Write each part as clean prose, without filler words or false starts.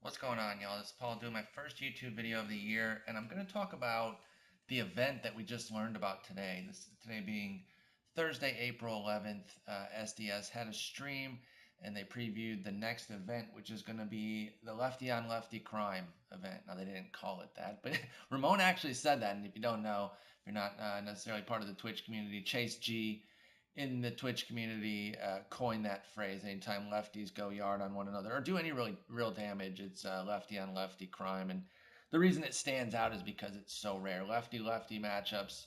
What's going on, y'all? This is Paul doing my first YouTube video of the year, and I'm going to talk about the event that we just learned about today. Today being Thursday, April 11th. SDS had a stream, and they previewed the next event, which is going to be the Lefty on Lefty crime event. Now, they didn't call it that, but Ramon actually said that, and if you don't know, if you're not necessarily part of the Twitch community, Chase G in the Twitch community coined that phrase. Anytime lefties go yard on one another or do any really real damage, it's lefty on lefty crime. And the reason it stands out is because it's so rare. Lefty lefty matchups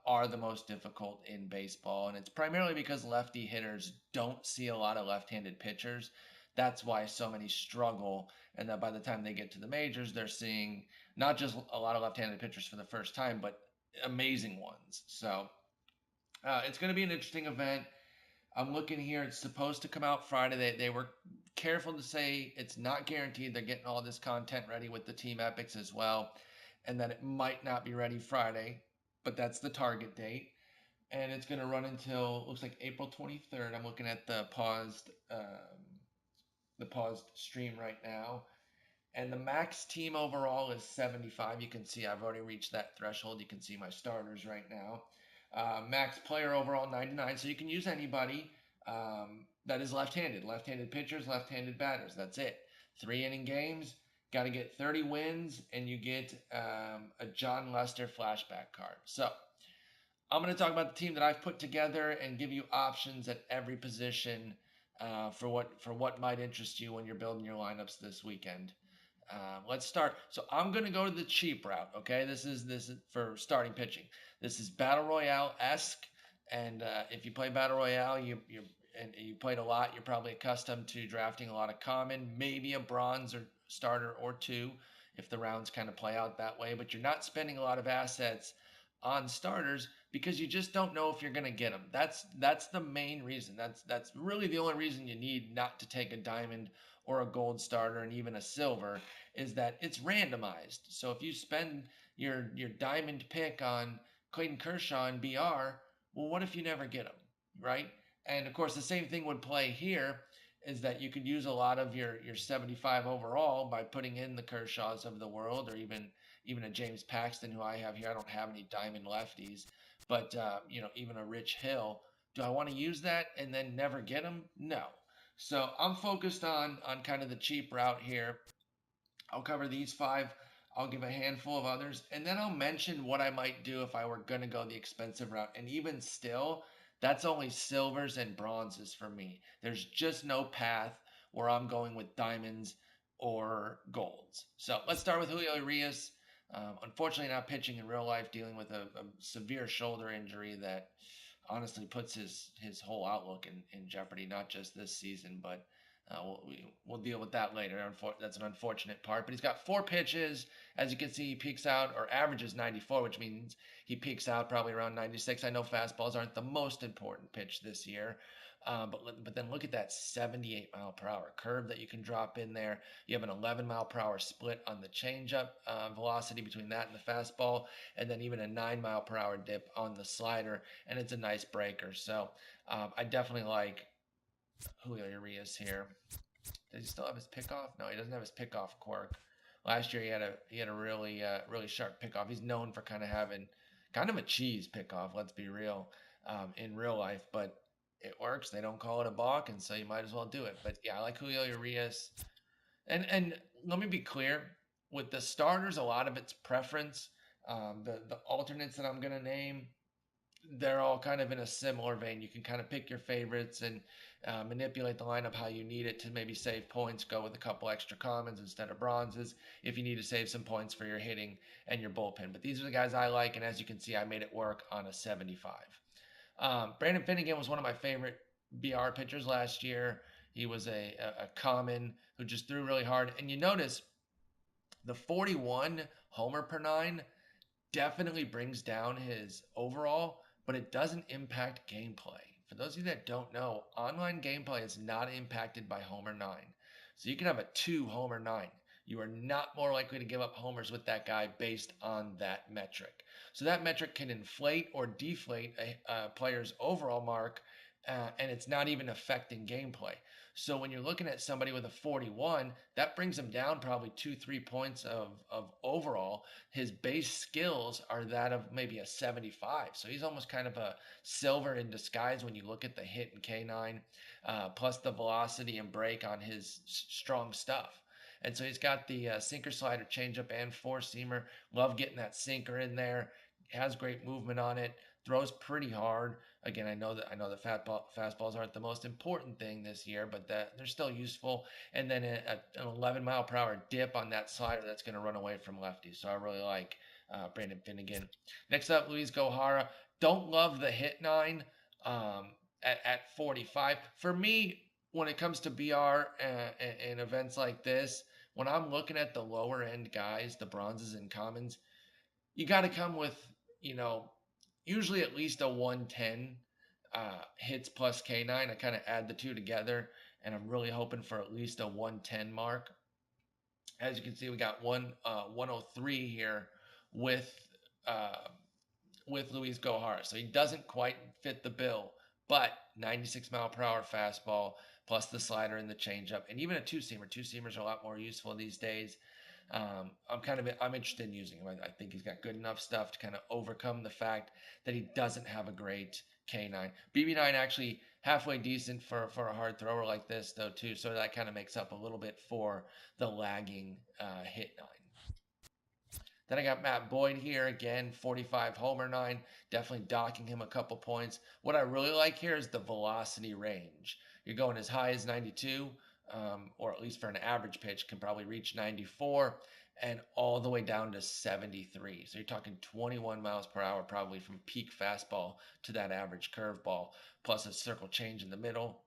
are the most difficult in baseball, and it's primarily because lefty hitters don't see a lot of left-handed pitchers. That's why so many struggle, and that by the time they get to the majors, they're seeing not just a lot of left-handed pitchers for the first time, but amazing ones. So it's going to be an interesting event. I'm looking here. It's supposed to come out Friday. They were careful to say it's not guaranteed. They're getting all this content ready with the team epics as well, and that it might not be ready Friday, but that's the target date. And it's going to run until looks like April 23rd. I'm looking at the paused stream right now, and the max team overall is 75. You can see I've already reached that threshold. You can see my starters right now. Max player overall 99, so you can use anybody that is left-handed. Left-handed pitchers, left-handed batters. That's it. 3-inning games. Got to get 30 wins, and you get a John Lester flashback card. So I'm going to talk about the team that I've put together and give you options at every position for what might interest you when you're building your lineups this weekend. Let's start. So I'm going to go to the cheap route. Okay, this is for starting pitching. This is battle royale esque, and if you play battle royale, you played a lot. You're probably accustomed to drafting a lot of common, maybe a bronze or starter or two, if the rounds kind of play out that way. But you're not spending a lot of assets on starters because you just don't know if you're going to get them. That's the main reason. That's really the only reason you need not to take a diamond or a gold starter and even a silver is that it's randomized. So if you spend your diamond pick on Clayton Kershaw and BR, well, what if you never get him, right? And of course, the same thing would play here is that you could use a lot of your 75 overall by putting in the Kershaws of the world or even a James Paxton who I have here. I don't have any diamond lefties, but even a Rich Hill. Do I want to use that and then never get him? No. So I'm focused on kind of the cheap route here. I'll cover these five. I'll give a handful of others, and then I'll mention what I might do if I were going to go the expensive route. And even still, that's only silvers and bronzes for me. There's just no path where I'm going with diamonds or golds. So let's start with Julio Urias. Unfortunately, not pitching in real life, dealing with a severe shoulder injury that honestly puts his whole outlook in jeopardy, not just this season, but we'll deal with that later. That's an unfortunate part. But he's got 4 pitches. As you can see, he peaks out or averages 94, which means he peaks out probably around 96. I know fastballs aren't the most important pitch this year. But then look at that 78-mile-per-hour curve that you can drop in there. You have an 11-mile-per-hour split on the changeup velocity between that and the fastball, and then even a 9-mile-per-hour dip on the slider, and it's a nice breaker. So I definitely like Julio Urias here. Does he still have his pickoff? No, he doesn't have his pickoff quirk. Last year he had a really sharp pickoff. He's known for kind of having kind of a cheese pickoff. Let's be real, in real life, but it works. They don't call it a balk, and so you might as well do it. But yeah, I like Julio Urias. And let me be clear, with the starters, a lot of it's preference. The alternates that I'm gonna name, they're all kind of in a similar vein. You can kind of pick your favorites and manipulate the lineup how you need it to maybe save points. Go with a couple extra commons instead of bronzes if you need to save some points for your hitting and your bullpen. But these are the guys I like, and as you can see, I made it work on a 75. Brandon Finnegan was one of my favorite BR pitchers last year. He was a common who just threw really hard. And you notice the 41 homer per nine definitely brings down his overall, but it doesn't impact gameplay. For those of you that don't know, online gameplay is not impacted by homer 9. So you can have a 2 homer 9. You are not more likely to give up homers with that guy based on that metric. So that metric can inflate or deflate a player's overall mark, and it's not even affecting gameplay. So when you're looking at somebody with a 41, that brings him down probably 2, 3 points of overall. His base skills are that of maybe a 75. So he's almost kind of a silver in disguise when you look at the hit and canine, plus the velocity and break on his strong stuff. And so he's got the sinker, slider, changeup, and four seamer. Love getting that sinker in there. Has great movement on it. Throws pretty hard. Again, I know the fastballs aren't the most important thing this year, but that they're still useful. And then an 11 mile per hour dip on that slider that's going to run away from lefties. So I really like Brandon Finnegan. Next up, Luis Gohara. Don't love the hit nine um, at 45. For me, when it comes to BR and events like this, when I'm looking at the lower end guys, the bronzes and commons, you got to come with, you know, usually at least a 110 hits plus K9. I kind of add the two together, and I'm really hoping for at least a 110 mark. As you can see, we got 103 here with uh, with Luis Gohara. So he doesn't quite fit the bill, but 96 mile per hour fastball plus the slider and the changeup, and even a two seamer. Two seamers are a lot more useful these days. I'm interested in using him. I think he's got good enough stuff to kind of overcome the fact that he doesn't have a great K9. BB9 actually halfway decent for a hard thrower like this though too, so that kind of makes up a little bit for the lagging hit nine. Then I got Matt Boyd here again, 45 homer 9, definitely docking him a couple points. What I really like here is the velocity range. You're going as high as 92, or at least for an average pitch, can probably reach 94, and all the way down to 73. So you're talking 21 miles per hour probably from peak fastball to that average curveball, plus a circle change in the middle,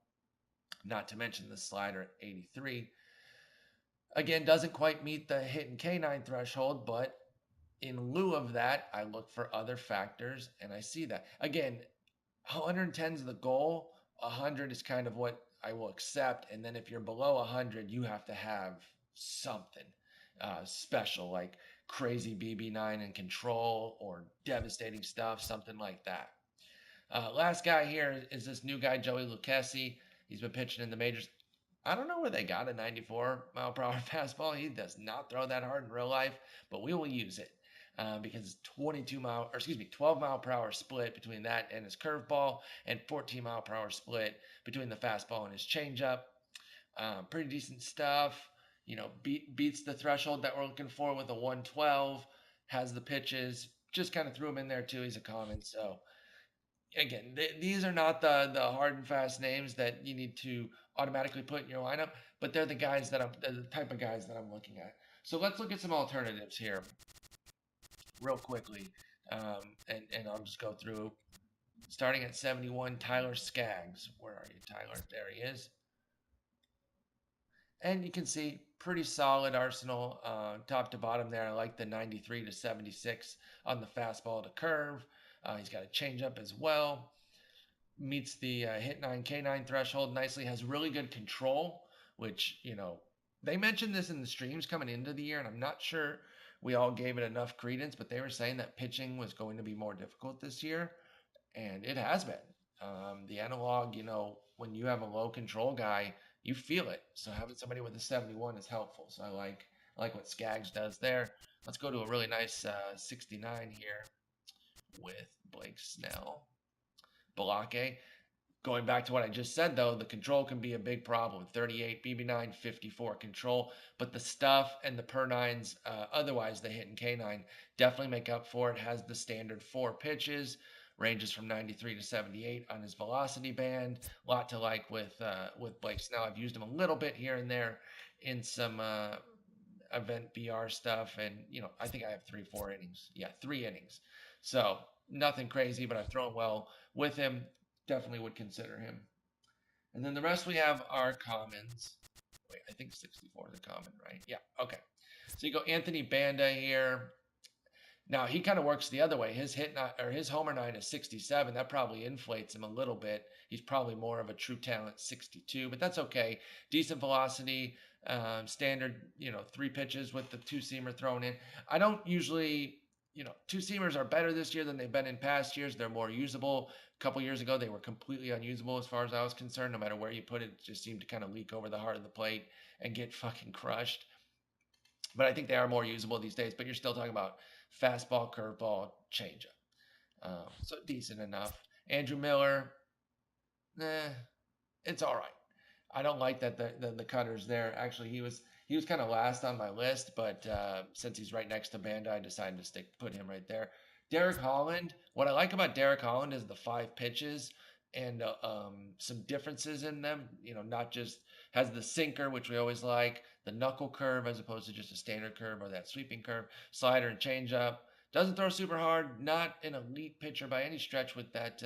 not to mention the slider at 83. Again, doesn't quite meet the hit and K9 threshold, but in lieu of that, I look for other factors and I see that. Again, 110 is the goal. 100 is kind of what I will accept. And then if you're below 100, you have to have something special, like crazy BB9 and control or devastating stuff, something like that. Last guy here is this new guy, Joey Lucchesi. He's been pitching in the majors. I don't know where they got a 94 mile per hour fastball. He does not throw that hard in real life, but we will use it because 12 mile per hour split between that and his curveball, and 14 mile per hour split between the fastball and his changeup. Pretty decent stuff. You know, beats the threshold that we're looking for with a 112. Has the pitches. Just kind of threw him in there too. He's a common, so again, these are not the hard and fast names that you need to automatically put in your lineup, but they're the type of guys that I'm looking at. So let's look at some alternatives here real quickly, and I'll just go through. Starting at 71, Tyler Skaggs. Where are you, Tyler? There he is. And you can see pretty solid arsenal top to bottom there. I like the 93 to 76 on the fastball to curve. He's got a changeup as well. Meets the hit 9 K9 threshold nicely. Has really good control, which, you know, they mentioned this in the streams coming into the year, and I'm not sure we all gave it enough credence, but they were saying that pitching was going to be more difficult this year, and it has been. The analog, you know, when you have a low control guy, you feel it. So having somebody with a 71 is helpful. So I like what Skaggs does there. Let's go to a really nice 69 here with Blake Snell. Balake. Going back to what I just said, though, the control can be a big problem. 38 BB9, 54 control, but the stuff and the per nines, otherwise the hit and K9 definitely make up for it. Has the standard 4 pitches, ranges from 93 to 78 on his velocity band. A lot to like with Blake Snell. I've used him a little bit here and there in some event BR stuff, and you know I think I have 3 innings. Yeah, 3 innings. So nothing crazy, but I've thrown well with him. Definitely would consider him. And then the rest we have are commons. Wait, I think 64 is a common, right? Yeah, okay. So you go Anthony Banda here. Now he kind of works the other way. His homer 9 is 67. That probably inflates him a little bit. He's probably more of a true talent 62, but that's okay. Decent velocity, standard, you know, 3 pitches with the 2 seamer thrown in. I don't usually two-seamers are better this year than they've been in past years. They're more usable. A couple years ago, they were completely unusable as far as I was concerned. No matter where you put it, it just seemed to kind of leak over the heart of the plate and get fucking crushed. But I think they are more usable these days. But you're still talking about fastball, curveball, changeup. So decent enough. Andrew Miller, eh, it's all right. I don't like that the cutter's there. Actually, he was kind of last on my list, but since he's right next to Banda, I decided to put him right there. Derek Holland. What I like about Derek Holland is the 5 pitches and some differences in them. Not just has the sinker, which we always like, the knuckle curve as opposed to just a standard curve or that sweeping curve, slider and changeup. Doesn't throw super hard. Not an elite pitcher by any stretch with that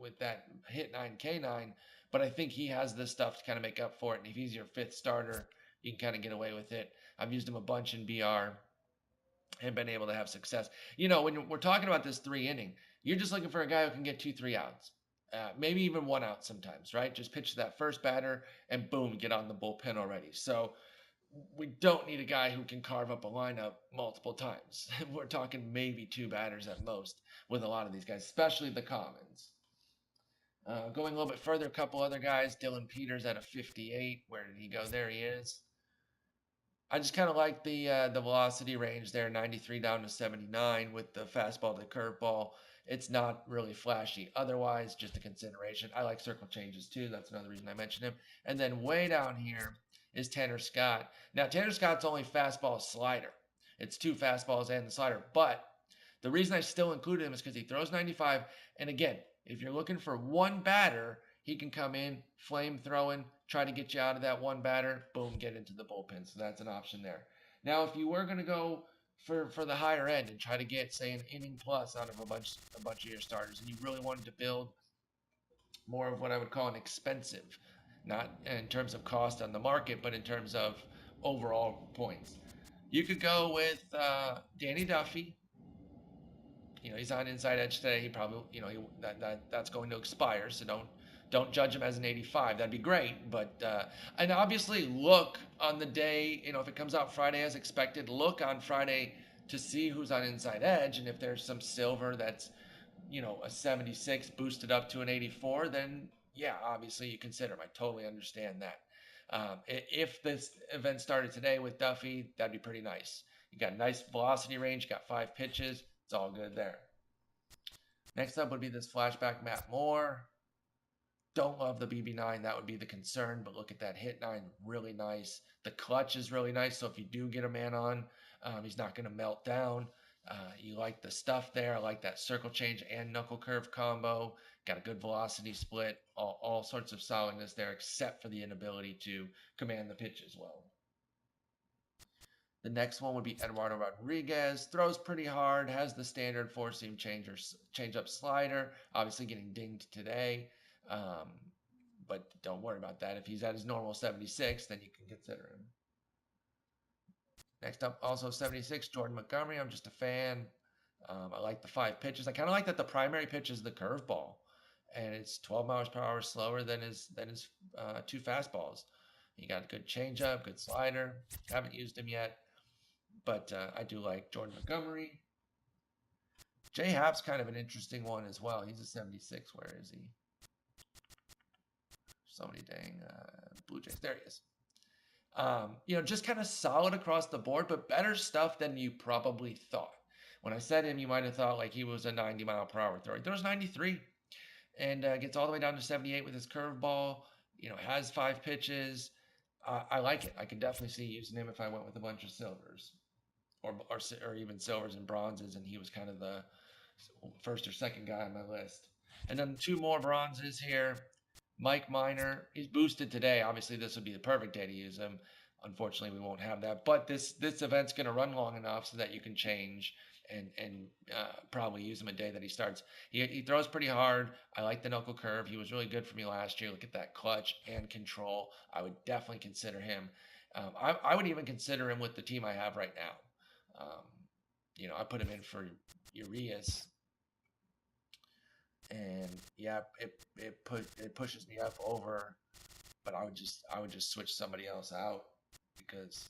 with that hit 9K9, but I think he has the stuff to kind of make up for it. And if he's your fifth starter, you can kind of get away with it. I've used him a bunch in BR and been able to have success. When we're talking about this 3 inning, you're just looking for a guy who can get 2, 3 outs, maybe even 1 out sometimes, right? Just pitch to that first batter and boom, get on the bullpen already. So we don't need a guy who can carve up a lineup multiple times. We're talking maybe 2 batters at most with a lot of these guys, especially the commons. Going a little bit further, a couple other guys. Dylan Peters at a 58. Where did he go? There he is. I just kind of like the velocity range there, 93 down to 79 with the fastball to curveball. It's not really flashy. Otherwise, just a consideration. I like circle changes too. That's another reason I mentioned him. And then way down here is Tanner Scott. Now, Tanner Scott's only fastball slider. It's 2 fastballs and the slider. But the reason I still included him is because he throws 95. And again, if you're looking for one batter, he can come in, flame throwing, try to get you out of that one batter, boom, get into the bullpen. So that's an option there. Now, if you were going to go for the higher end and try to get, say, an inning plus out of a bunch of your starters, and you really wanted to build more of what I would call an expensive, not in terms of cost on the market, but in terms of overall points, you could go with Danny Duffy. He's on inside edge today. He probably, that's going to expire. So don't judge him as an 85. That'd be great, but and obviously look on the day. If it comes out Friday as expected, look on Friday to see who's on inside edge, and if there's some silver that's a 76 boosted up to an 84, then yeah, obviously you consider him. I totally understand that. If this event started today with Duffy, that'd be pretty nice. You got a nice velocity range, you got 5 pitches. It's all good there. Next up would be this flashback Matt Moore. Don't love the BB9. That would be the concern, but look at that hit 9. Really nice. The clutch is really nice, so if you do get a man on, he's not going to melt down. You like the stuff there. I like that circle change and knuckle curve combo. Got a good velocity split. All sorts of solidness there, except for the inability to command the pitch as well. The next one would be Eduardo Rodriguez. Throws pretty hard, has the standard four-seam change-up slider. Obviously getting dinged today, but don't worry about that. If he's at his normal 76, then you can consider him. Next up, also 76, Jordan Montgomery. I'm just a fan. I like the 5 pitches. I kind of like that the primary pitch is the curveball, and it's 12 miles per hour slower than his 2 fastballs. He got a good changeup, good slider. Haven't used him yet. But I do like Jordan Montgomery. Jay Happ's kind of an interesting one as well. He's a 76. Where is he? Somebody dang Blue Jays. There he is. Just kind of solid across the board, but better stuff than you probably thought. When I said him, you might have thought like he was a 90 mile per hour thrower. He throws 93 and gets all the way down to 78 with his curveball. Has 5 pitches. I like it. I could definitely see using him if I went with a bunch of silvers. Or even silvers and bronzes, and he was kind of the first or second guy on my list. And then 2 more bronzes here. Mike Minor, he's boosted today. Obviously, this would be the perfect day to use him. Unfortunately, we won't have that. But this event's going to run long enough so that you can change and probably use him a day that he starts. He throws pretty hard. I like the knuckle curve. He was really good for me last year. Look at that clutch and control. I would definitely consider him. I would even consider him with the team I have right now. I put him in for Urias, and yeah, it pushes me up over, but I would just switch somebody else out because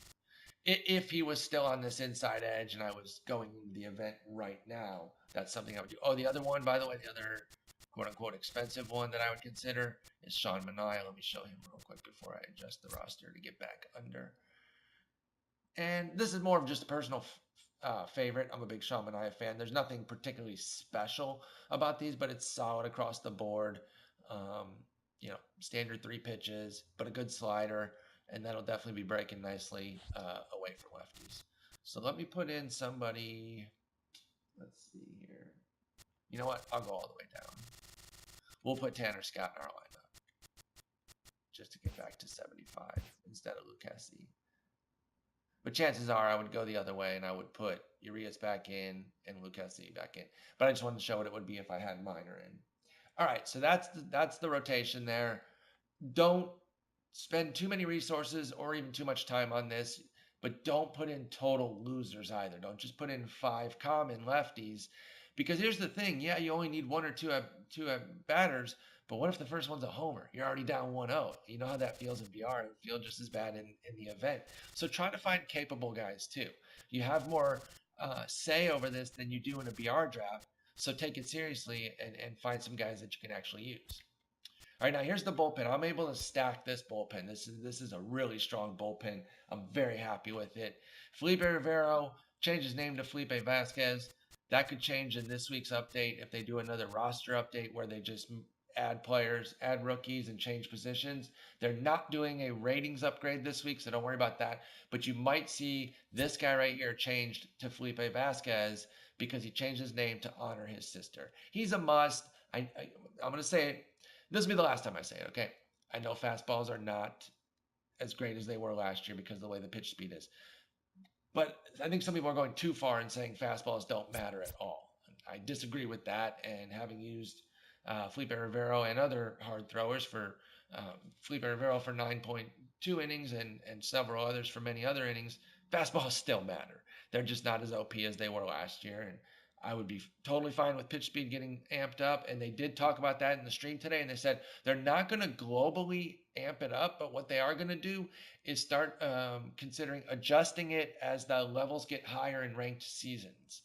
If he was still on this inside edge and I was going into the event right now, that's something I would do. Oh, the other one, by the way, the other quote unquote expensive one that I would consider is Sean Manaea. Let me show him real quick before I adjust the roster to get back under. And this is more of just a personal favorite. I'm a big Sean Manaea fan. There's nothing particularly special about these, but it's solid across the board. Um, standard 3 pitches, but a good slider, and that'll definitely be breaking nicely away from lefties. So let me put in somebody. Let's see here. You know what? I'll go all the way down. We'll put Tanner Scott in our lineup just to get back to 75 instead of Lucchesi. But chances are I would go the other way and I would put Urias back in and Lucchesi back in. But I just wanted to show what it would be if I had Minor in. All right, so that's the rotation there. Don't spend too many resources or even too much time on this, but don't put in total losers either. Don't just put in 5 common lefties, because here's the thing. Yeah, you only need 1 or 2 batters, but what if the first one's a homer? You're already down 1-0. You know how that feels in VR. It would feel just as bad in the event. So try to find capable guys too. You have more say over this than you do in a BR draft. So take it seriously and find some guys that you can actually use. All right, now here's the bullpen. I'm able to stack this bullpen. This is a really strong bullpen. I'm very happy with it. Felipe Rivero changed his name to Felipe Vasquez. That could change in this week's update if they do another roster update where they just add players, add rookies, and change positions. They're not doing a ratings upgrade this week, so don't worry about that. But you might see this guy right here changed to Felipe Vasquez because he changed his name to honor his sister. He's a must. I'm going to say it. This will be the last time I say it, okay? I know fastballs are not as great as they were last year because of the way the pitch speed is. But I think some people are going too far in saying fastballs don't matter at all. I disagree with that, and having used Felipe Rivero and other hard throwers for Felipe Rivero for 9.2 innings and several others for many other innings, fastballs still matter. They're just not as OP as they were last year, and I would be totally fine with pitch speed getting amped up. And they did talk about that in the stream today, and they said they're not going to globally amp it up, but what they are going to do is start considering adjusting it as the levels get higher in ranked seasons,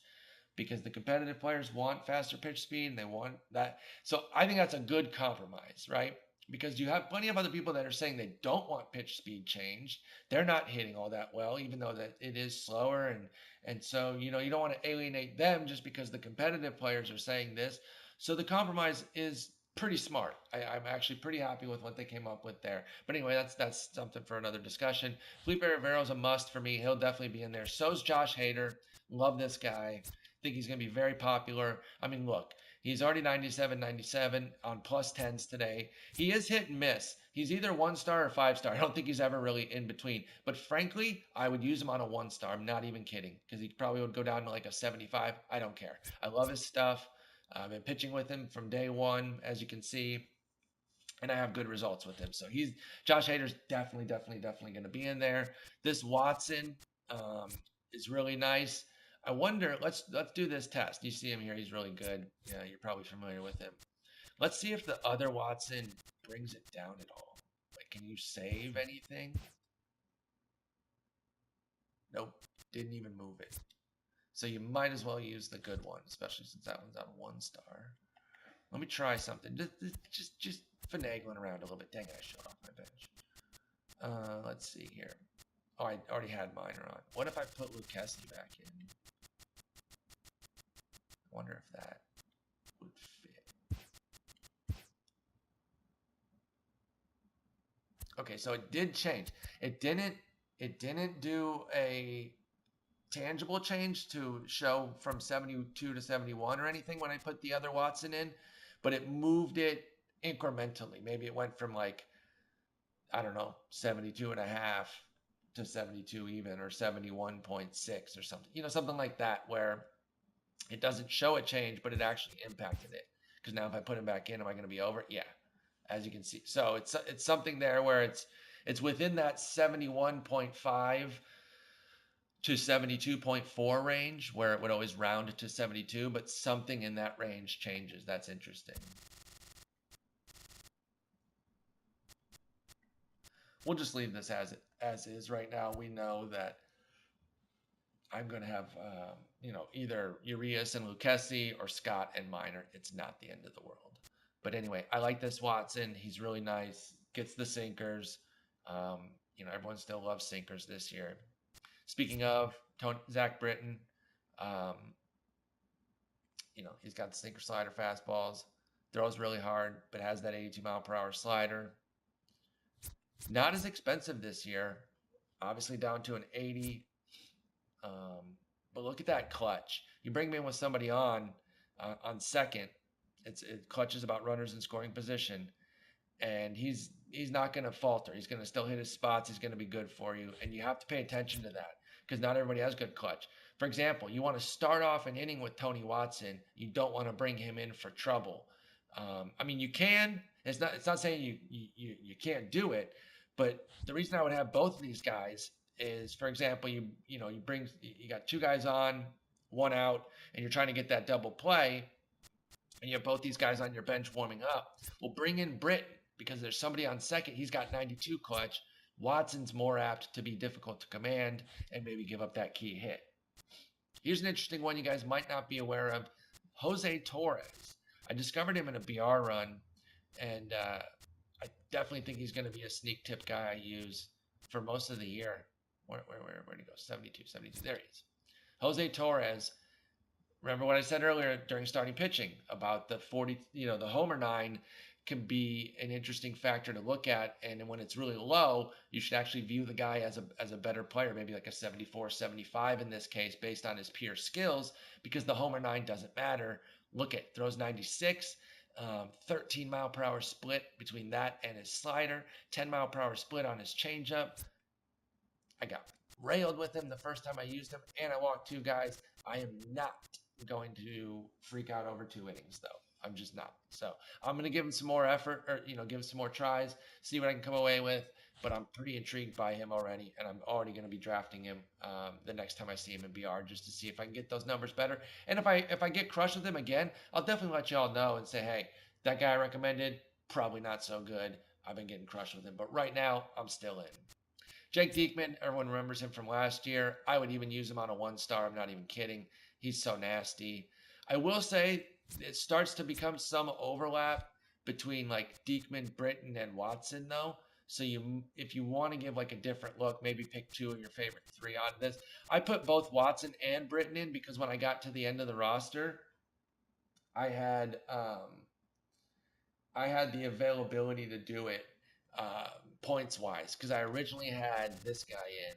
because the competitive players want faster pitch speed and they want that. So I think that's a good compromise, right? Because you have plenty of other people that are saying they don't want pitch speed changed. They're not hitting all that well, even though that it is slower. And so, you don't want to alienate them just because the competitive players are saying this. So the compromise is pretty smart. I'm actually pretty happy with what they came up with there. But anyway, that's something for another discussion. Felipe Rivero's a must for me. He'll definitely be in there. So's Josh Hader. Love this guy. Think he's going to be very popular. I mean, look, he's already 97 on plus 10s today. He is hit and miss. He's either 1-star or 5-star. I don't think he's ever really in between. But frankly, I would use him on a 1-star. I'm not even kidding, because he probably would go down to like a 75. I don't care. I love his stuff. I've been pitching with him from day one, as you can see, and I have good results with him. So Josh Hader's definitely going to be in there. This Watson is really nice. I wonder, let's do this test. You see him here, he's really good. Yeah, you're probably familiar with him. Let's see if the other Watson brings it down at all. Like, can you save anything? Nope, didn't even move it. So you might as well use the good one, especially since that one's on a 1-star. Let me try something. Just finagling around a little bit. Dang it, I shut off my bench. Let's see here. Oh, I already had Minor on. What if I put Lucchesi back in? I wonder if that would fit. Okay, so it did change. It didn't do a tangible change to show from 72 to 71 or anything when I put the other Watson in, but it moved it incrementally. Maybe it went from like, I don't know, 72 and a half to 72 even, or 71.6 or something, something like that, where it doesn't show a change, but it actually impacted it. Because now if I put him back in, am I going to be over? Yeah, as you can see. So it's something there where it's within that 71.5 to 72.4 range, where it would always round to 72, but something in that range changes. That's interesting. We'll just leave this as is right now. We know that I'm going to have, either Urias and Lucchesi or Scott and Minor. It's not the end of the world. But anyway, I like this Watson. He's really nice. Gets the sinkers. Everyone still loves sinkers this year. Speaking of Zach Britton, um, he's got the sinker slider fastballs. Throws really hard, but has that 82 mile per hour slider. Not as expensive this year. Obviously down to an 80. But look at that clutch. You bring me in with somebody on second. Clutch is about runners in scoring position, and he's not going to falter. He's going to still hit his spots. He's going to be good for you, and you have to pay attention to that because not everybody has good clutch. For example, you want to start off an inning with Tony Watson. You don't want to bring him in for trouble. You can. It's not saying you can't do it, but the reason I would have both of these guys is, for example, you got two guys on, one out, and you're trying to get that double play, and you have both these guys on your bench warming up. Well, bring in Britton because there's somebody on second. He's got 92 clutch. Watson's more apt to be difficult to command and maybe give up that key hit. Here's an interesting one you guys might not be aware of. Jose Torres. I discovered him in a BR run, and I definitely think he's going to be a sneak tip guy I use for most of the year. Where'd he go? 72. There he is. Jose Torres. Remember what I said earlier during starting pitching about the 40, the homer 9 can be an interesting factor to look at. And when it's really low, you should actually view the guy as a better player, maybe like a 74, 75 in this case, based on his pure skills, because the homer 9 doesn't matter. Look at throws 96, 13 mile per hour split between that and his slider, 10 mile per hour split on his changeup. I got railed with him the first time I used him, and I walked two guys. I am not going to freak out over 2 innings, though. I'm just not. So I'm going to give him some more effort, or give him some more tries, see what I can come away with. But I'm pretty intrigued by him already, and I'm already going to be drafting him the next time I see him in BR, just to see if I can get those numbers better. And if I get crushed with him again, I'll definitely let y'all know and say, hey, that guy I recommended, probably not so good. I've been getting crushed with him, but right now I'm still in. Jake Diekman, everyone remembers him from last year. I would even use him on a 1-star. I'm not even kidding. He's so nasty. I will say it starts to become some overlap between like Diekman, Britton, and Watson, though. So if you want to give like a different look, maybe pick 2 of your favorite 3 on this. I put both Watson and Britton in because when I got to the end of the roster, I had the availability to do it points wise, because I originally had this guy in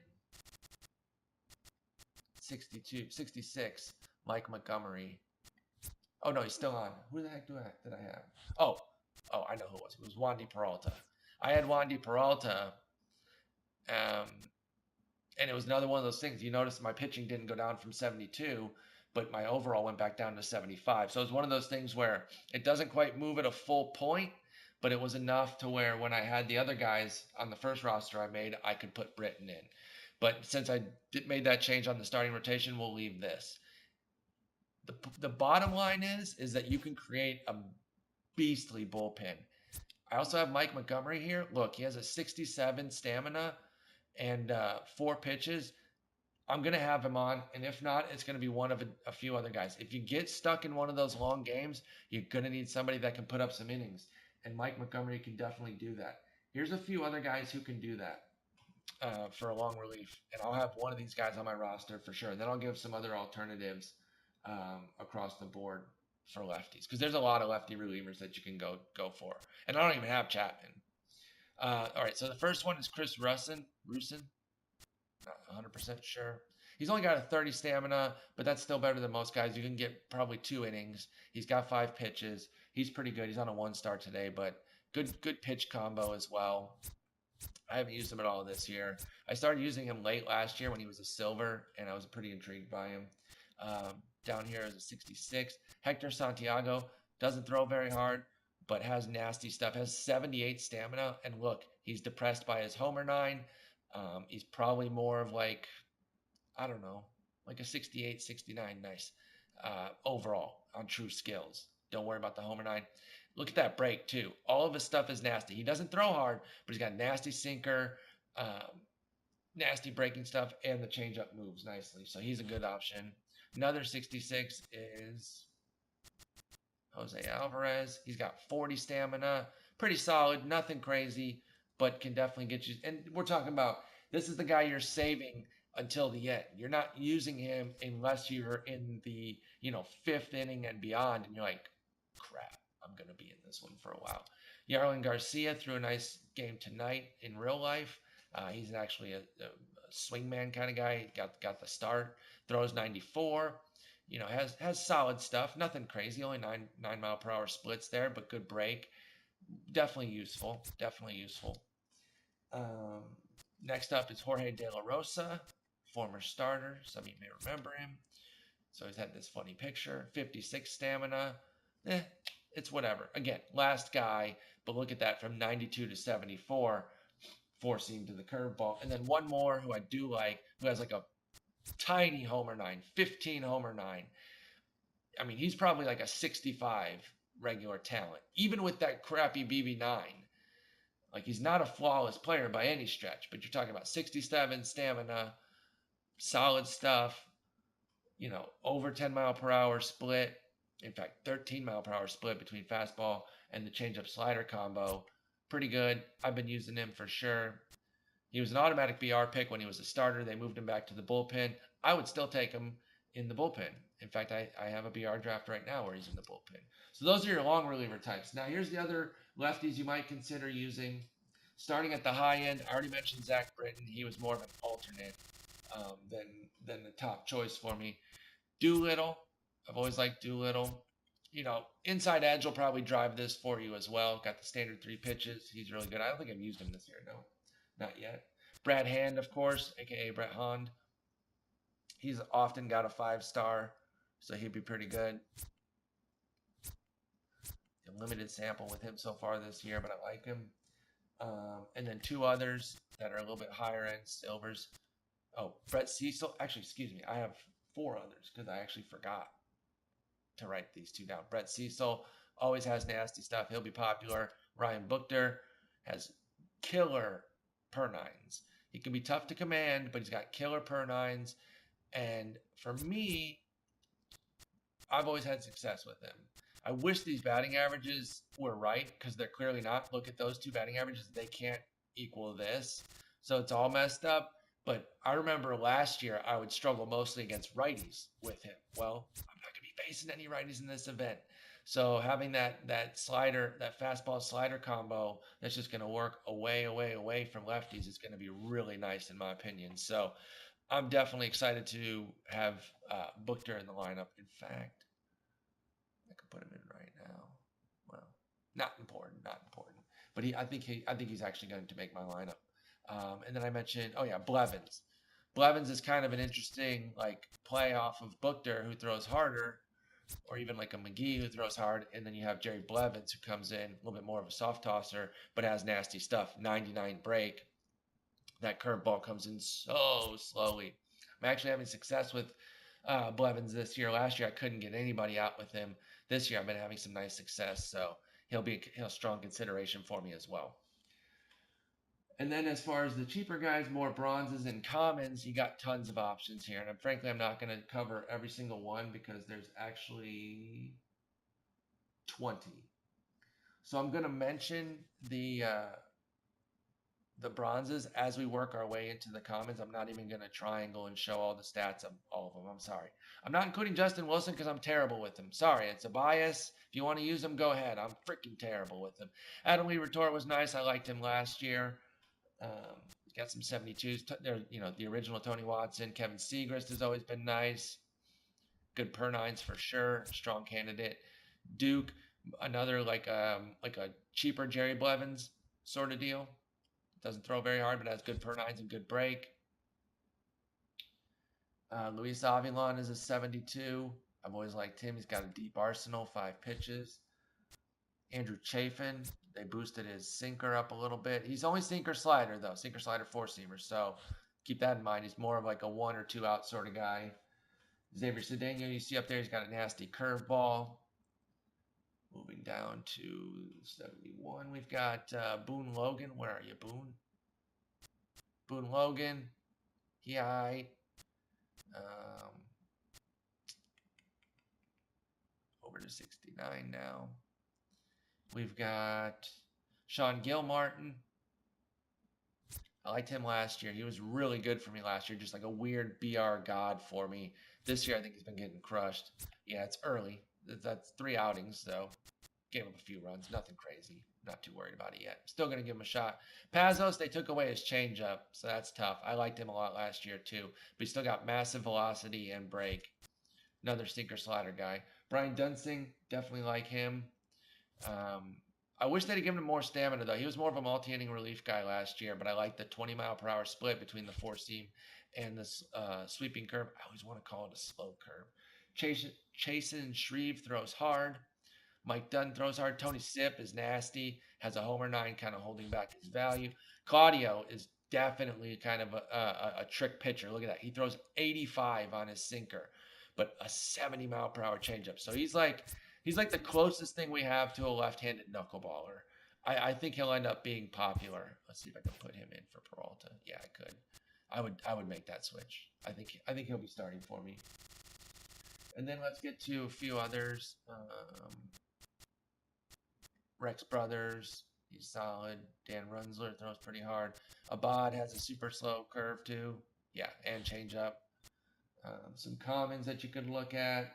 66, Mike Montgomery. Oh no, he's still on. Who the heck did I have? Oh, I know who it was. It was Wandy Peralta. I had Wandy Peralta, and it was another one of those things. You notice my pitching didn't go down from 72, but my overall went back down to 75. So it was one of those things where it doesn't quite move at a full point, but it was enough to where when I had the other guys on the first roster I made, I could put Britton in. But since I made that change on the starting rotation, we'll leave this. The bottom line is that you can create a beastly bullpen. I also have Mike Montgomery here. Look, he has a 67 stamina and 4 pitches. I'm going to have him on, and if not, it's going to be one of a few other guys. If you get stuck in one of those long games, you're going to need somebody that can put up some innings, and Mike Montgomery can definitely do that. Here's a few other guys who can do that for a long relief, and I'll have one of these guys on my roster for sure. Then I'll give some other alternatives across the board for lefties, because there's a lot of lefty relievers that you can go for, and I don't even have Chapman. All right, so the first one is Chris Russin. Not 100% sure. He's only got a 30 stamina, but that's still better than most guys. You can get probably 2 innings. He's got 5 pitches. He's pretty good. He's on a 1-star today, but good pitch combo as well. I haven't used him at all this year. I started using him late last year when he was a silver, and I was pretty intrigued by him. Down here is a 66. Hector Santiago doesn't throw very hard, but has nasty stuff. Has 78 stamina, and look, he's depressed by his homer 9. He's probably more of like, I don't know, like a 68, 69. Nice. Overall on true skills. Don't worry about the homer 9. Look at that break too. All of his stuff is nasty. He doesn't throw hard, but he's got nasty sinker. nasty breaking stuff, and the changeup moves nicely. So he's a good option. Another 66 is Jose Alvarez. He's got 40 stamina, pretty solid, nothing crazy, but can definitely get you. And we're talking about this is the guy you're saving until the end. You're not using him unless you're in the fifth inning and beyond, and you're like, crap, I'm gonna be in this one for a while. Yarlin Garcia threw a nice game tonight in real life. He's actually a swingman kind of guy. He got the start. Throws 94. Has solid stuff. Nothing crazy. Only 9 mile per hour splits there, but good break. Definitely useful. Definitely useful. Um, Next up is Jorge De La Rosa, former starter. Some of you may remember him. So he's had this funny picture. 56 stamina. It's whatever. Again, last guy, but look at that from 92 to 74, four seam to the curveball. And then one more who I do like, who has like a tiny homer 9, 15 homer 9. I mean, he's probably like a 65 regular talent, even with that crappy BB9. Like, he's not a flawless player by any stretch, but you're talking about 67 stamina, solid stuff, over 10 mile per hour split. In fact, 13 mile per hour split between fastball and the changeup slider combo. Pretty good. I've been using him for sure. He was an automatic BR pick when he was a starter. They moved him back to the bullpen. I would still take him in the bullpen. In fact, I have a BR draft right now where he's in the bullpen. So those are your long reliever types. Now here's the other lefties you might consider using. Starting at the high end, I already mentioned Zach Britton. He was more of an alternate than the top choice for me. Doolittle. I've always liked Doolittle. Inside edge will probably drive this for you as well. Got the standard 3 pitches. He's really good. I don't think I've used him this year. No, not yet. Brad Hand, of course, aka Brett Hand. He's often got a 5-star, so he'd be pretty good. A limited sample with him so far this year, but I like him. And then 2 others that are a little bit higher end silvers. Oh, Brett Cecil. Actually, excuse me. I have 4 others because I actually forgot to write these 2 down. Brett Cecil always has nasty stuff. He'll be popular. Ryan Buchter has killer per 9s. He can be tough to command, but he's got killer per 9s. And for me, I've always had success with him. I wish these batting averages were right because they're clearly not. Look at those 2 batting averages. They can't equal this. So it's all messed up. But I remember last year I would struggle mostly against righties with him. Well, I'm not going to be facing any righties in this event. So having that slider, that fastball slider combo that's just going to work away from lefties is going to be really nice in my opinion. So I'm definitely excited to have Buchter in the lineup. In fact, I could put him in right now. Well, not important. But I think he's actually going to make my lineup. And then I mentioned, Blevins. Blevins is kind of an interesting play off of Buchter, who throws harder, or even like a McGee who throws hard. And then you have Jerry Blevins, who comes in a little bit more of a soft tosser, but has nasty stuff. 99 break. That curveball comes in so slowly. I'm actually having success with Blevins this year. Last year I couldn't get anybody out with him. This year I've been having some nice success, so he'll be a strong consideration for me as well. And then as far as the cheaper guys, more bronzes and commons, you got tons of options here. And frankly, I'm not going to cover every single one because there's actually 20. So I'm going to mention the bronzes as we work our way into the commons. I'm not even going to triangle and show all the stats of all of them. I'm sorry. I'm not including Justin Wilson because I'm terrible with him. Sorry, it's a bias. If you want to use him, go ahead. I'm freaking terrible with him. Adam Lee Retort was nice. I liked him last year. Got some 72s. The original Tony Watson. Kevin Segrist has always been nice. Good per 9s for sure. Strong candidate. Duke, another like a cheaper Jerry Blevins sort of deal. Doesn't throw very hard, but has good per 9s and good break. Luis Avilan is a 72. I've always liked him. He's got a deep arsenal, 5 pitches. Andrew Chafin, they boosted his sinker up a little bit. He's only sinker slider, though. Sinker slider 4-seamer. So keep that in mind. He's more of like a 1 or 2 out sort of guy. Xavier Cedeno, you see up there, he's got a nasty curveball. Moving down to 71, we've got Boone Logan. Where are you, Boone? Boone Logan. He aight. Um, over to 69 now. We've got Sean Gilmartin. I liked him last year. He was really good for me last year, just like a weird BR god for me. This year, I think he's been getting crushed. Yeah, it's early. That's 3 outings, though. Gave him a few runs, nothing crazy. Not too worried about it yet. Still going to give him a shot. Pazos, they took away his changeup, so that's tough. I liked him a lot last year, too. But he still got massive velocity and break. Another sinker slider guy. Brian Dunsing, definitely like him. Um, I wish they'd given him more stamina, though. He was more of a multi-inning relief guy last year, but I like the 20-mile-per-hour split between the four-seam and the sweeping curve. I always want to call it a slow curve. Chasen Shreve throws hard. Mike Dunn throws hard. Tony Sipp is nasty, has a homer 9 kind of holding back his value. Claudio is definitely kind of a trick pitcher. Look at that. He throws 85 on his sinker, but a 70-mile-per-hour changeup. So he's like the closest thing we have to a left-handed knuckleballer. I think he'll end up being popular. Let's see if I can put him in for Peralta. Yeah, I could. I would make that switch. I think he'll be starting for me. And then let's get to a few others. Rex Brothers, he's solid. Dan Runsler throws pretty hard. Abad has a super slow curve too. Yeah, and changeup. Some commons that you could look at.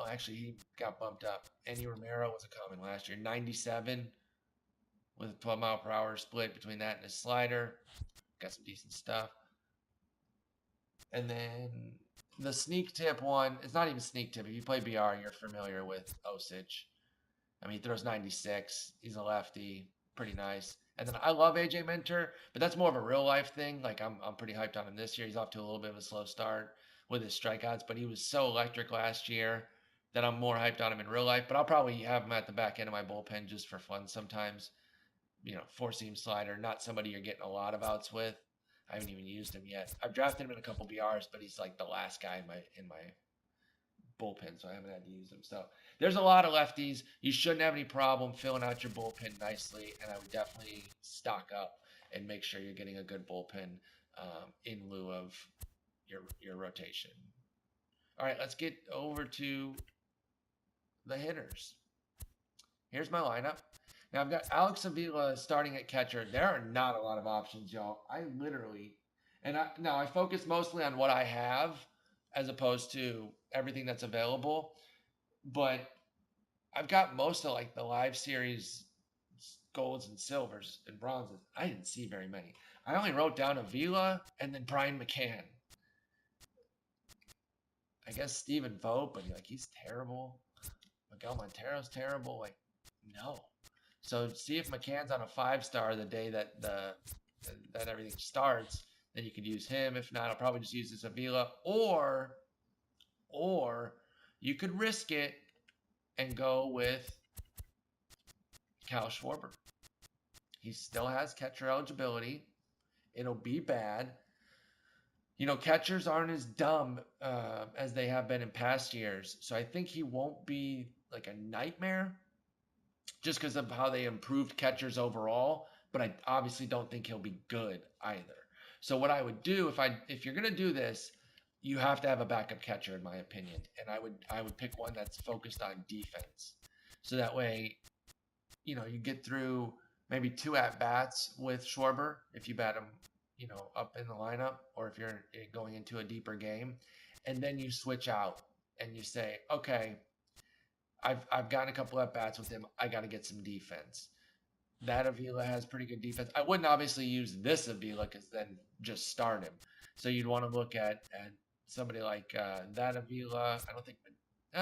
Actually, he got bumped up. Andy Romero was a common last year. 97 with a 12-mile-per-hour split between that and his slider. Got some decent stuff. And then the sneak tip one, it's not even sneak tip. If you play BR, you're familiar with Osich. I mean, he throws 96. He's a lefty. Pretty nice. And then I love AJ Minter, but that's more of a real life thing. Like I'm pretty hyped on him this year. He's off to a little bit of a slow start with his strikeouts, but he was so electric last year that I'm more hyped on him in real life. But I'll probably have him at the back end of my bullpen just for fun sometimes. Four-seam slider, not somebody you're getting a lot of outs with. I haven't even used him yet. I've drafted him in a couple BRs, but he's like the last guy in my bullpen, so I haven't had to use him. So there's a lot of lefties. You shouldn't have any problem filling out your bullpen nicely, and I would definitely stock up and make sure you're getting a good bullpen in lieu of your rotation. All right, let's get over to the hitters. Here's my lineup. Now I've got Alex Avila starting at catcher. There are not a lot of options, y'all. I focus mostly on what I have as opposed to everything that's available. But I've got most of like the live series golds and silvers and bronzes. I didn't see very many. I only wrote down Avila and then Brian McCann. I guess Stephen Vogt, but he's terrible. Miguel Montero's terrible. Like, no. So see if McCann's on a 5-star the day that that everything starts, then you could use him. If not, I'll probably just use this Avila. Or you could risk it and go with Kyle Schwarber. He still has catcher eligibility. It'll be bad. Catchers aren't as dumb as they have been in past years. So I think he won't be like a nightmare just because of how they improved catchers overall. But I obviously don't think he'll be good either. So what I would do if you're going to do this, you have to have a backup catcher, in my opinion. And I would pick one that's focused on defense. So that way, you get through maybe 2 at-bats with Schwarber if you bat him, up in the lineup, or if you're going into a deeper game. And then you switch out and you say, okay, I've gotten a couple at-bats with him. I got to get some defense. That Avila has pretty good defense. I wouldn't obviously use this Avila because then just start him. So you'd want to look at somebody like that Avila. I don't think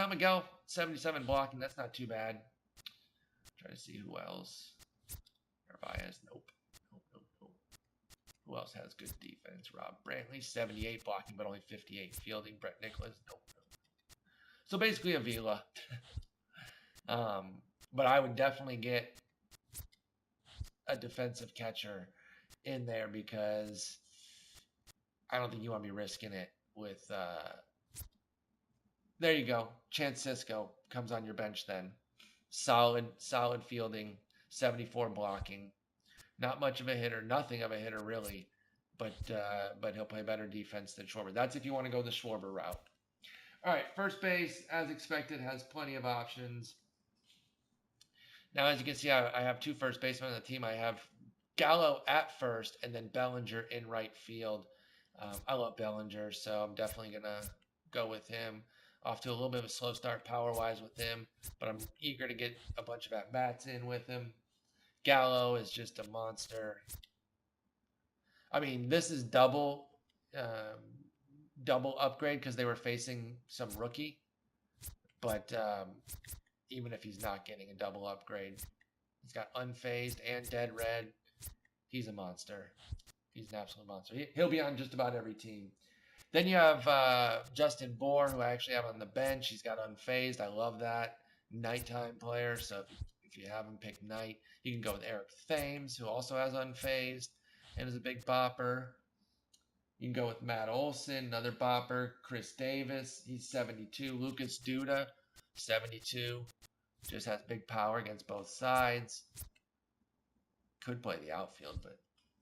Miguel 77 blocking. That's not too bad. Try to see who else. Narvaez, nope. Who else has good defense? Rob Brantley 78 blocking, but only 58 fielding. Brett Nicholas, nope. So basically Avila. But I would definitely get a defensive catcher in there because I don't think you want to be risking it with there you go. Chance Sisco comes on your bench then. Solid fielding, 74 blocking, Not much of a hitter, nothing of a hitter really, but he'll play better defense than Schwarber. That's if you want to go the Schwarber route. All right, first base, as expected, has plenty of options. Now, as you can see, I have two first basemen on the team. I have Gallo at first, and then Bellinger in right field. I love Bellinger, so I'm definitely gonna go with him. Off to a little bit of a slow start power-wise with him, but I'm eager to get a bunch of at-bats in with him. Gallo is just a monster. I mean, this is double upgrade because they were facing some rookie, but even if he's not getting a double upgrade, he's got unfazed and dead red. He's a monster. He's an absolute monster. He'll be on just about every team. Then you have Justin Bohr, who I actually have on the bench. He's got unfazed. I love that. Nighttime player. So if you have him, pick night. You can go with Eric Thames, who also has unfazed and is a big bopper. You can go with Matt Olson, another bopper. Chris Davis, he's 72. Lucas Duda, 72. Just has big power against both sides. Could play the outfield, but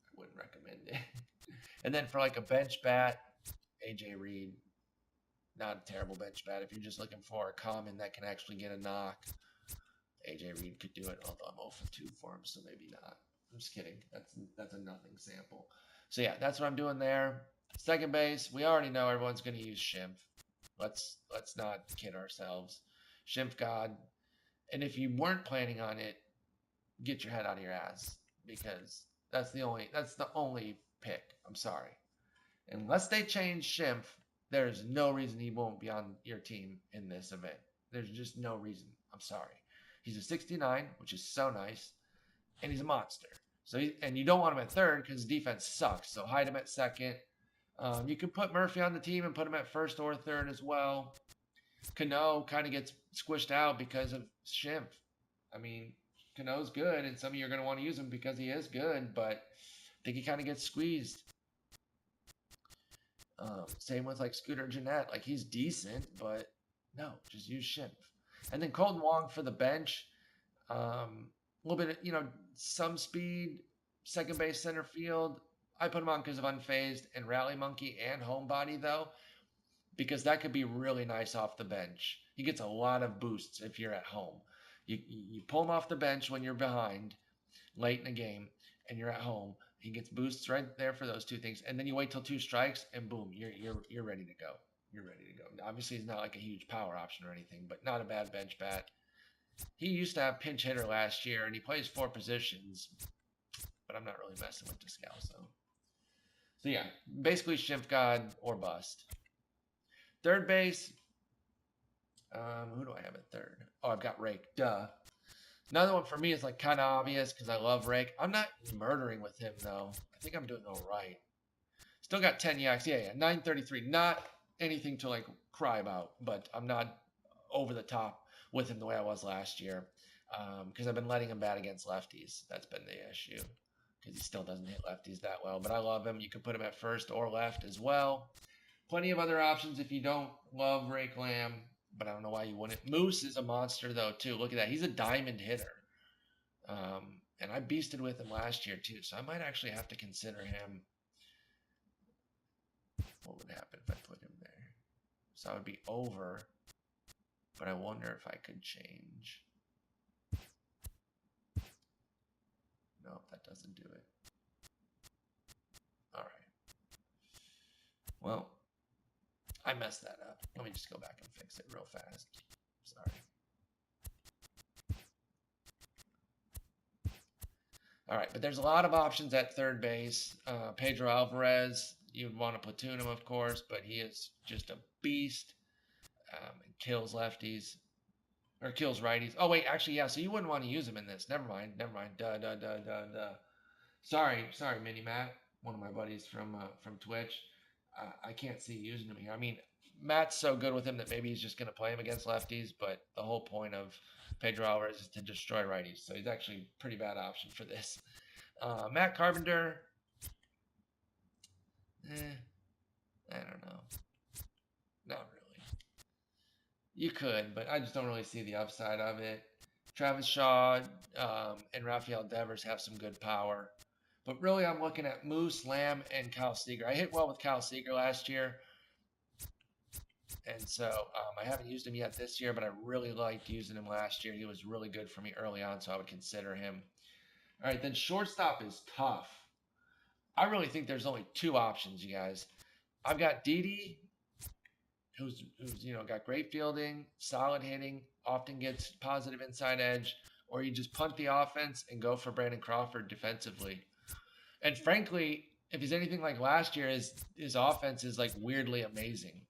I wouldn't recommend it. And then for like a bench bat, AJ Reed, not a terrible bench bat. If you're just looking for a common that can actually get a knock, AJ Reed could do it, although I'm 0 for 2 for him, so maybe not. I'm just kidding. That's a nothing sample. So yeah, that's what I'm doing there. Second base, we already know everyone's going to use Schimpf. Let's not kid ourselves. Schimpf God. And if you weren't planning on it, get your head out of your ass, because that's the only pick. I'm sorry. Unless they change Schimpf, there's no reason he won't be on your team in this event. There's just no reason. I'm sorry. He's a 69, which is so nice, and he's a monster. So and you don't want him at third because defense sucks. So hide him at second. You can put Murphy on the team and put him at first or third as well. Cano kind of gets squished out because of Schimpf. I mean, Cano's good, and some of you are going to want to use him because he is good, but I think he kind of gets squeezed. Same with like Scooter Gennett. Like, he's decent, but no, just use Schimpf. And then Colton Wong for the bench. A little bit of, some speed, second base, center field. I put him on because of unfazed and rally monkey and homebody, though, because that could be really nice off the bench. He gets a lot of boosts if you're at home. You pull him off the bench when you're behind late in the game and you're at home. He gets boosts right there for those two things, and then you wait till 2 strikes, and boom, you're ready to go. You're ready to go. Obviously, he's not like a huge power option or anything, but not a bad bench bat. He used to have pinch hitter last year, and he plays 4 positions, but I'm not really messing with Descalso. So yeah, basically Schimpf God or bust. Third base, who do I have at third? Oh, I've got Rake. Duh. Another one for me is like kind of obvious because I love Rake. I'm not murdering with him though. I think I'm doing all right. Still got 10 yaks. Yeah, 933. Not anything to like cry about, but I'm not over the top with him the way I was last year because I've been letting him bat against lefties. That's been the issue because he still doesn't hit lefties that well. But I love him. You can put him at first or left as well. Plenty of other options if you don't love Rake Lamb, but I don't know why you wouldn't. Moose is a monster though too. Look at that. He's a diamond hitter. And I beasted with him last year too, so I might actually have to consider him. What would happen if I put him there? So I would be over, but I wonder if I could change. No, that doesn't do it. All right. Well, I messed that up. Let me just go back and fix it real fast. Sorry. All right, but there's a lot of options at third base. Pedro Alvarez, you'd want to platoon him, of course, but he is just a beast. And kills lefties. Or kills righties. Oh, wait, actually, yeah, so you wouldn't want to use him in this. Never mind. Duh. Sorry, Mini Matt, one of my buddies from Twitch. I can't see using him here. I mean, Matt's so good with him that maybe he's just going to play him against lefties, but the whole point of Pedro Alvarez is to destroy righties, so he's actually a pretty bad option for this. Matt Carpenter, I don't know. Not really. You could, but I just don't really see the upside of it. Travis Shaw and Rafael Devers have some good power. But really, I'm looking at Moose, Lamb, and Kyle Seager. I hit well with Kyle Seager last year, and so I haven't used him yet this year, but I really liked using him last year. He was really good for me early on, so I would consider him. All right, then shortstop is tough. I really think there's only two options, you guys. I've got Didi, who's got great fielding, solid hitting, often gets positive inside edge, or you just punt the offense and go for Brandon Crawford defensively. And frankly, if he's anything like last year, his offense is like weirdly amazing.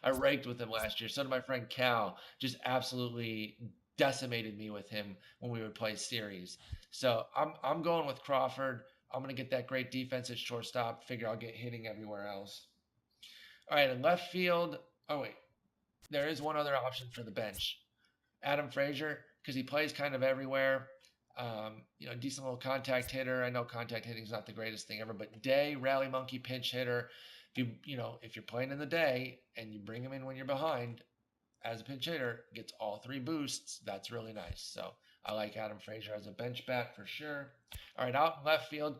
I raked with him last year. So did my friend Cal. Just absolutely decimated me with him when we would play series. So I'm going with Crawford. I'm gonna get that great defense at shortstop. Figure I'll get hitting everywhere else. All right, in left field. Oh wait, there is one other option for the bench. Adam Frazier, because he plays kind of everywhere. Decent little contact hitter. I know contact hitting is not the greatest thing ever, but day rally monkey pinch hitter. If you're playing in the day and you bring him in when you're behind as a pinch hitter, gets all three boosts. That's really nice. So I like Adam Frazier as a bench bat for sure. All right, out in left field,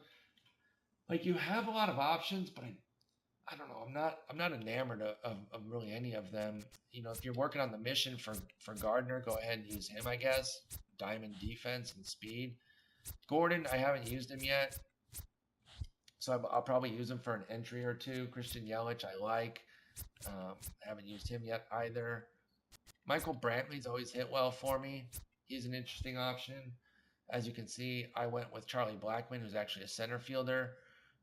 like you have a lot of options, but I don't know. I'm not enamored of really any of them. If you're working on the mission for Gardner, go ahead and use him, I guess. Diamond defense and speed. Gordon, I haven't used him yet, so I'll probably use him for an entry or two. Christian Yelich, I like. I haven't used him yet either. Michael Brantley's always hit well for me. He's an interesting option. As you can see, I went with Charlie Blackmon, who's actually a center fielder,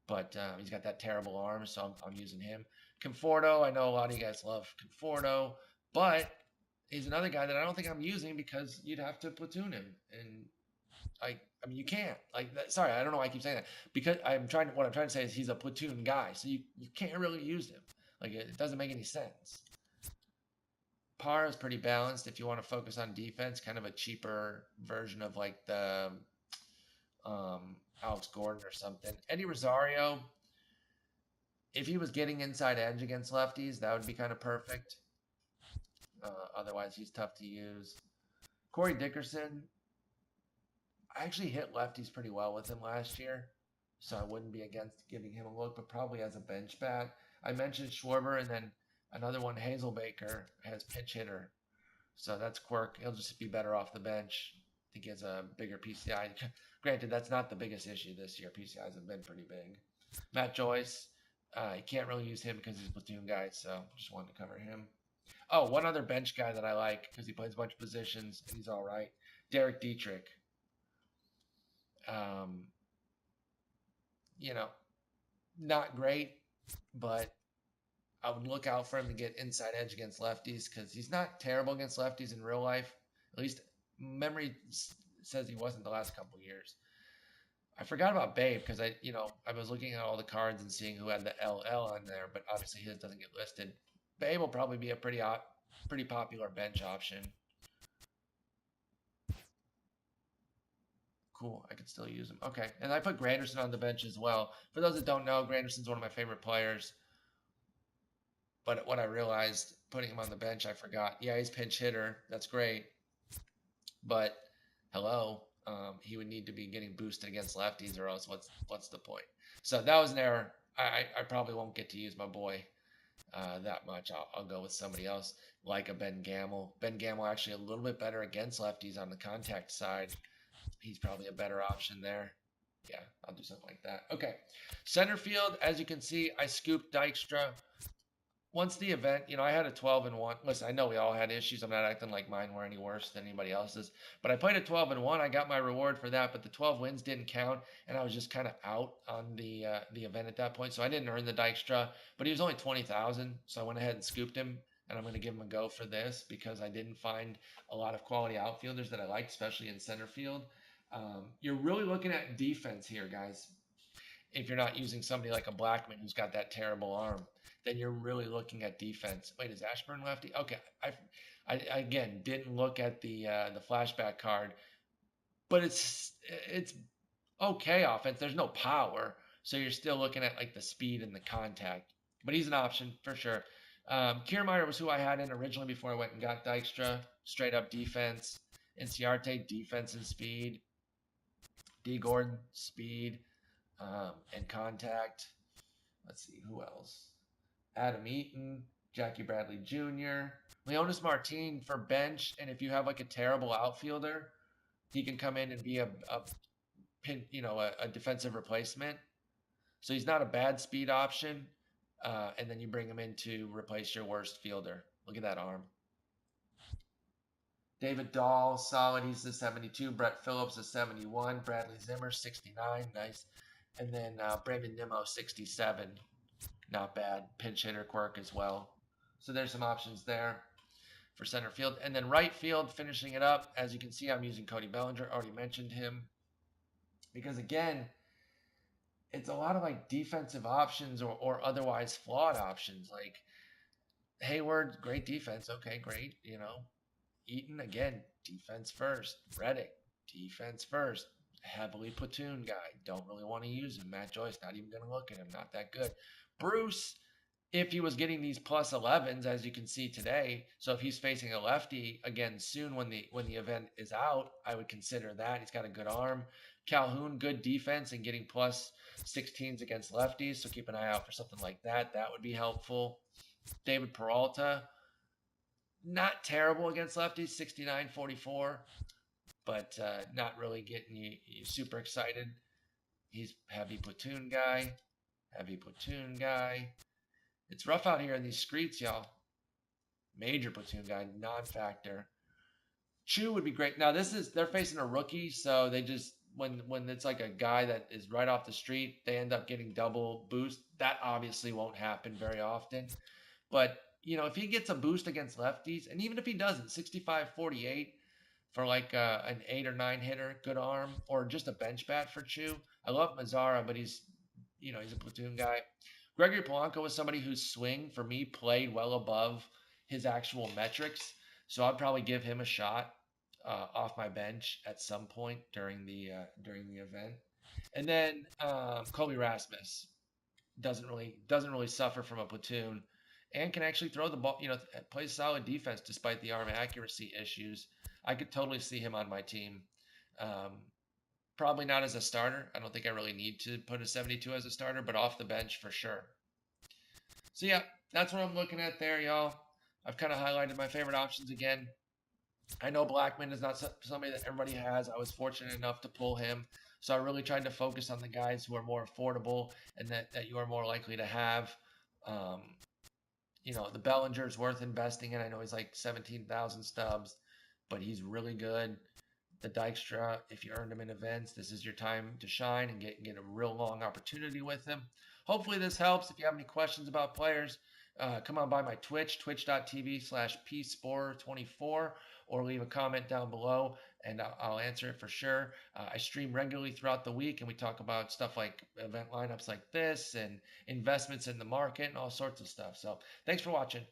but he's got that terrible arm, so I'm using him. Conforto, I know a lot of you guys love Conforto, but he's another guy that I don't think I'm using because you'd have to platoon him, and you can't. Sorry, I don't know why I keep saying that, because what I'm trying to say is he's a platoon guy, so you can't really use him. It doesn't make any sense. Par is pretty balanced if you want to focus on defense, kind of a cheaper version of like the Alex Gordon or something. Eddie Rosario, if he was getting inside edge against lefties, that would be kind of perfect. Otherwise, he's tough to use. Corey Dickerson, I actually hit lefties pretty well with him last year, so I wouldn't be against giving him a look, but probably as a bench bat. I mentioned Schwarber, and then another one, Hazelbaker, has pinch hitter. So that's quirk. He'll just be better off the bench. I think he has a bigger PCI. Granted, that's not the biggest issue this year. PCIs have been pretty big. Matt Joyce, you can't really use him because he's a platoon guy, so just wanted to cover him. Oh, one other bench guy that I like because he plays a bunch of positions and he's all right. Derek Dietrich. Not great, but I would look out for him to get inside edge against lefties because he's not terrible against lefties in real life. At least memory says he wasn't the last couple years. I forgot about Babe because I was looking at all the cards and seeing who had the LL on there, but obviously his doesn't get listed. Babe will probably be a pretty popular bench option. Cool, I could still use him. Okay, and I put Granderson on the bench as well. For those that don't know, Granderson's one of my favorite players. But when I realized putting him on the bench, I forgot. Yeah, he's pinch hitter. That's great. But hello, he would need to be getting boosted against lefties, or else what's the point? So that was an error. I probably won't get to use my boy that much. I'll go with somebody else, like a Ben Gamel. Ben Gamel actually a little bit better against lefties on the contact side. He's probably a better option there. Yeah, I'll do something like that. Okay, center field. As you can see, I scooped Dykstra. Once the event, I had a 12-1. Listen, I know we all had issues. I'm not acting like mine were any worse than anybody else's. But I played a 12-1. I got my reward for that, but the 12 wins didn't count, and I was just kind of out on the event at that point. So I didn't earn the Dykstra, but he was only 20,000, so I went ahead and scooped him, and I'm going to give him a go for this because I didn't find a lot of quality outfielders that I liked, especially in center field. You're really looking at defense here, guys. If you're not using somebody like a Blackmon who's got that terrible arm, then you're really looking at defense. Wait, is Ashburn lefty? Okay, I again didn't look at the flashback card, but it's okay offense. There's no power, so you're still looking at like the speed and the contact. But he's an option for sure. Kiermaier was who I had in originally before I went and got Dykstra. Straight up defense. Inciarte defense and speed. D Gordon speed. and contact. Let's see, who else? Adam Eaton, Jackie Bradley Jr., Leonis Martin for bench. And if you have like a terrible outfielder, he can come in and be a pin, a defensive replacement. So he's not a bad speed option. And then you bring him in to replace your worst fielder. Look at that arm. David Dahl, solid. He's the 72. Brett Phillips, the 71. Bradley Zimmer, 69. Nice. And then Brandon Nimmo, 67. Not bad. Pinch hitter quirk as well. So there's some options there for center field. And then right field, finishing it up. As you can see, I'm using Cody Bellinger. Already mentioned him. Because again, it's a lot of like defensive options or otherwise flawed options. Like Hayward, great defense. Okay, great. Eaton, again, defense first. Reddick, defense first. Heavily platoon guy. Don't really want to use him. Matt Joyce, not even going to look at him. Not that good. Bruce, if he was getting these plus 11s, as you can see today, so if he's facing a lefty again soon when the event is out, I would consider that. He's got a good arm. Calhoun, good defense and getting plus 16s against lefties, so keep an eye out for something like that. That would be helpful. David Peralta, not terrible against lefties, 69-44, but not really getting you super excited. He's heavy platoon guy. It's rough out here in these streets, y'all. Major platoon guy, non-factor. Chu would be great. Now they're facing a rookie, so they just when it's like a guy that is right off the street, they end up getting double boost. That obviously won't happen very often. But if he gets a boost against lefties, and even if he doesn't, 65-48 for like an 8 or 9 hitter, good arm, or just a bench bat for Chu. I love Mazzara, but he's a platoon guy. Gregory Polanco was somebody whose swing, for me, played well above his actual metrics. So I'd probably give him a shot off my bench at some point during the event. And then Colby Rasmus doesn't really suffer from a platoon and can actually throw the ball, plays solid defense despite the arm accuracy issues. I could totally see him on my team. Probably not as a starter. I don't think I really need to put a 72 as a starter, but off the bench for sure. So yeah, that's what I'm looking at there, y'all. I've kind of highlighted my favorite options again. I know Blackman is not somebody that everybody has. I was fortunate enough to pull him. So I really tried to focus on the guys who are more affordable and that you are more likely to have. The Bellinger is worth investing in. I know he's like 17,000 stubs, but he's really good. The Dykstra, if you earned him in events, this is your time to shine and get a real long opportunity with him. Hopefully this helps. If you have any questions about players, come on by my Twitch, twitch.tv/pspore24, or leave a comment down below and I'll answer it for sure. I stream regularly throughout the week and we talk about stuff like event lineups like this and investments in the market and all sorts of stuff. So thanks for watching.